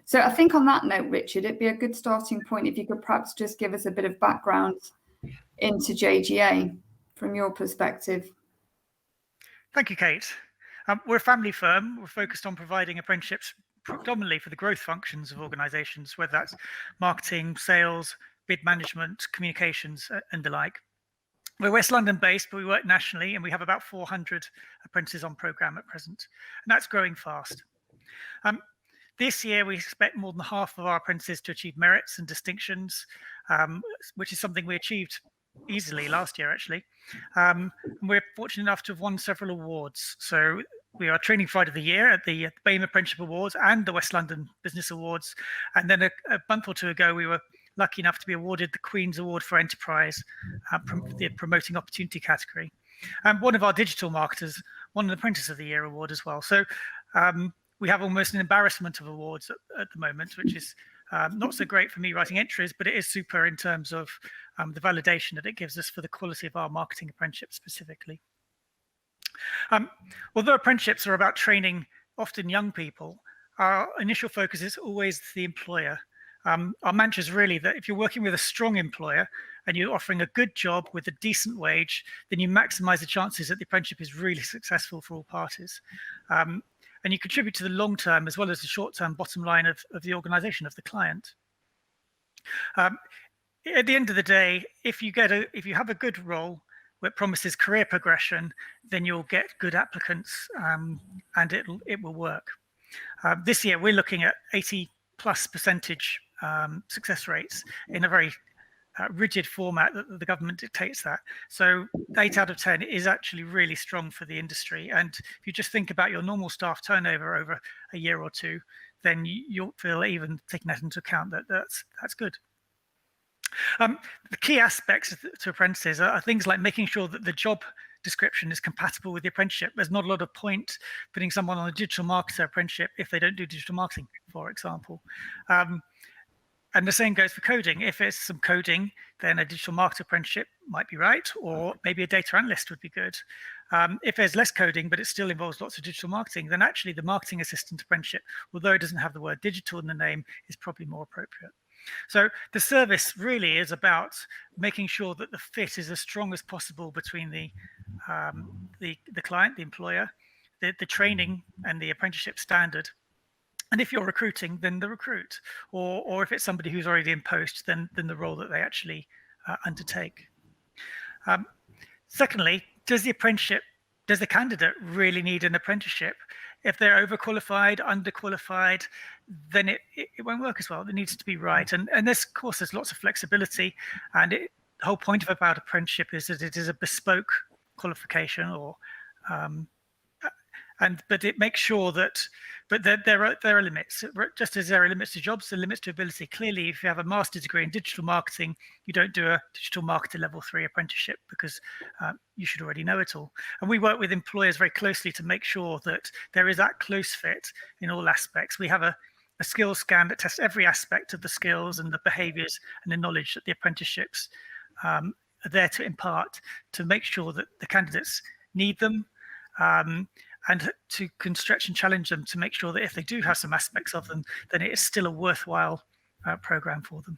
So I think on that note, Richard, it'd be a good starting point if you could perhaps just give us a bit of background into JGA from your perspective. Thank you, Kate. We're a family firm. We're focused on providing apprenticeships predominantly for the growth functions of organisations, whether that's marketing, sales, bid management, communications, and the like. We're West London based, but we work nationally, and we have about 400 apprentices on programme at present, and that's growing fast. This year, we expect more than half of our apprentices to achieve merits and distinctions, which is something we achieved easily last year, actually. And we're fortunate enough to have won several awards. So we are Training Provider of the Year at the BAME Apprenticeship Awards and the West London Business Awards. And then a month or two ago, we were lucky enough to be awarded the Queen's Award for Enterprise, the Promoting Opportunity category. And one of our digital marketers won an Apprentice of the Year award as well. So we have almost an embarrassment of awards at the moment, which is not so great for me writing entries, but it is super in terms of the validation that it gives us for the quality of our marketing apprenticeship specifically. Although apprenticeships are about training often young people, our initial focus is always the employer. Our mantra is really that if you're working with a strong employer and you're offering a good job with a decent wage, then you maximize the chances that the apprenticeship is really successful for all parties. And you contribute to the long-term as well as the short-term bottom line of the organization, of the client. At the end of the day, if you have a good role that promises career progression, then you'll get good applicants and it will work. This year, we're looking at 80+% success rates in a very rigid format that the government dictates that. So 8 out of 10 is actually really strong for the industry. And if you just think about your normal staff turnover over a year or two, then you'll feel, even taking that into account, that's good. The key aspects to apprentices are things like making sure that the job description is compatible with the apprenticeship. There's not a lot of point putting someone on a digital marketer apprenticeship if they don't do digital marketing, for example. And the same goes for coding. If it's some coding, then a digital marketer apprenticeship might be right, or maybe a data analyst would be good. If there's less coding, but it still involves lots of digital marketing, then actually the marketing assistant apprenticeship, although it doesn't have the word digital in the name, is probably more appropriate. So the service really is about making sure that the fit is as strong as possible between the client, the employer, the training and the apprenticeship standard. And if you're recruiting, then the recruit, or if it's somebody who's already in post, then the role that they actually undertake. Secondly, does the candidate really need an apprenticeship? If they're overqualified, underqualified, then it won't work as well. It needs to be right. And this, of course, there's lots of flexibility. And the whole point about apprenticeship is that it is a bespoke qualification, but it makes sure that, but there are limits. Just as there are limits to jobs, there are limits to ability. Clearly, if you have a master's degree in digital marketing, you don't do a digital marketer level 3 apprenticeship because you should already know it all. And we work with employers very closely to make sure that there is that close fit in all aspects. We have a skills scan that tests every aspect of the skills and the behaviours and the knowledge that the apprenticeships are there to impart, to make sure that the candidates need them, and can stretch and challenge them to make sure that if they do have some aspects of them, then it is still a worthwhile program for them.